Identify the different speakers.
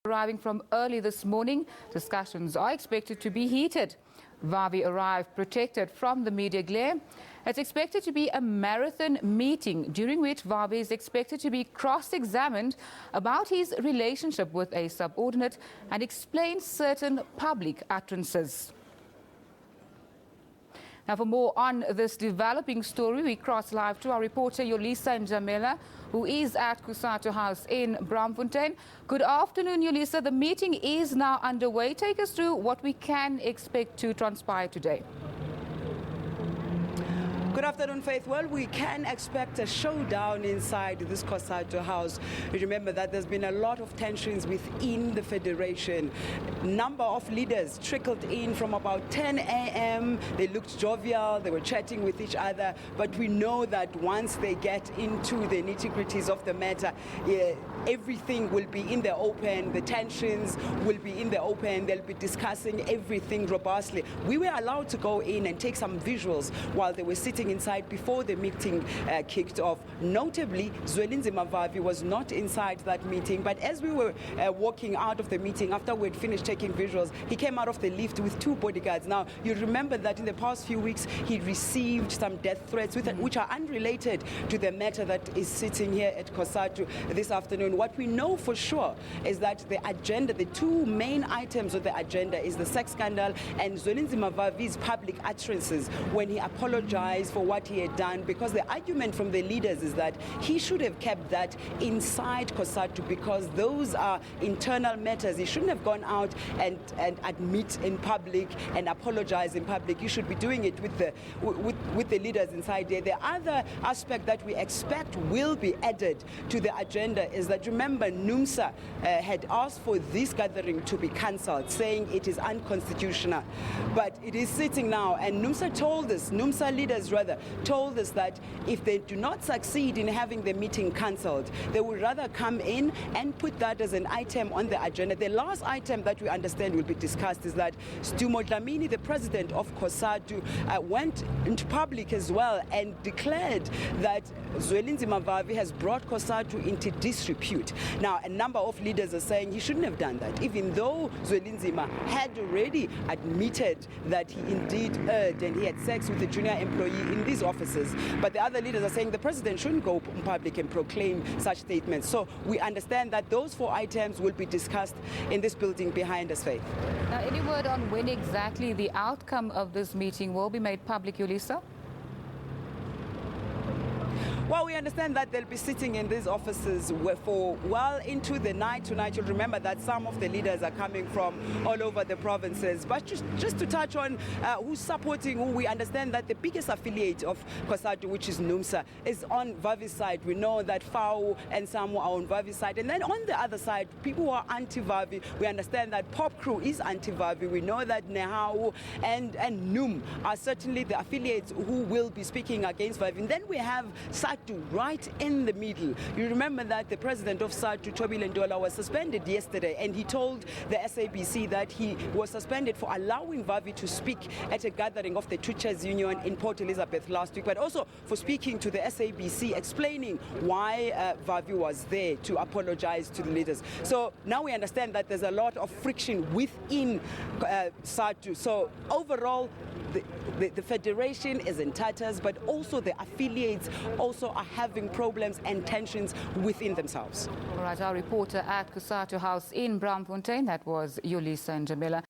Speaker 1: Arriving from early this morning, discussions are expected to be heated. Vavi arrived protected from the media glare. It's expected to be a marathon meeting during which Vavi is expected to be cross-examined about his relationship with a subordinate and explain certain public utterances. Now, for more on this developing story, we cross live to our reporter Yolisa Njamela, who is at Cosatu House in Braamfontein. Good afternoon, Yolisa. The meeting is now underway. Take us through what we can expect to transpire today.
Speaker 2: Good afternoon, Faith. Well, we can expect a showdown inside this Cosatu house. You remember that there's been a lot of tensions within the federation. Number of leaders trickled in from about 10 a.m. They looked jovial, they were chatting with each other, but we know that once they get into the nitty-gritties of the matter, everything will be in the open, the tensions will be in the open, they'll be discussing everything robustly. We were allowed to go in and take some visuals while they were sitting inside before the meeting kicked off. Notably, Zwelinzima Vavi was not inside that meeting, but as we were walking out of the meeting, after we'd finished taking visuals, he came out of the lift with 2 bodyguards. Now, you remember that in the past few weeks, he received some death threats which are unrelated to the matter that is sitting here at Cosatu this afternoon. What we know for sure is that the agenda, the 2 main items of the agenda is the sex scandal and Zwelinzima Vavi's public utterances when he apologized for what he had done, because the argument from the leaders is that he should have kept that inside Cosatu because those are internal matters. He shouldn't have gone out and admit in public and apologize in public. He should be doing it with the leaders inside there. The other aspect that we expect will be added to the agenda is that, remember, NUMSA had asked for this gathering to be cancelled, saying it is unconstitutional. But it is sitting now, and NUMSA leaders told us that if they do not succeed in having the meeting cancelled, they would rather come in and put that as an item on the agenda. The last item that we understand will be discussed is that Stu Dlamini, the president of Cosatu, went into public as well and declared that Zwelinzima Vavi has brought Cosatu into disrepute. Now, a number of leaders are saying he shouldn't have done that, even though Zwelinzima had already admitted that he indeed erred and he had sex with a junior employee in these offices. But the other leaders are saying the president shouldn't go in public and proclaim such statements. So we understand that those 4 items will be discussed in this building behind us, Faith.
Speaker 1: Now, any word on when exactly the outcome of this meeting will be made public, Yolisa?
Speaker 2: Well, we understand that they'll be sitting in these offices for well into the night tonight. You'll remember that some of the leaders are coming from all over the provinces. But just to touch on who's supporting who, we understand that the biggest affiliate of Cosatu, which is NUMSA, is on Vavi's side. We know that FAO and SAMU are on Vavi's side. And then on the other side, people who are anti-Vavi, we understand that Pop Crew is anti-Vavi. We know that Nehau and NUM are certainly the affiliates who will be speaking against Vavi. And then we have SATU right in the middle. You remember that the president of SATU, Thobile Ndola, was suspended yesterday, and he told the SABC that he was suspended for allowing Vavi to speak at a gathering of the Teachers Union in Port Elizabeth last week, but also for speaking to the SABC, explaining why Vavi was there to apologize to the leaders. So now we understand that there's a lot of friction within SATU. So overall, the federation is in tatters, but also the affiliates also are having problems and tensions within themselves.
Speaker 1: All right, our reporter at Cosatu House in Braamfontein, that was Yolisa Njamela.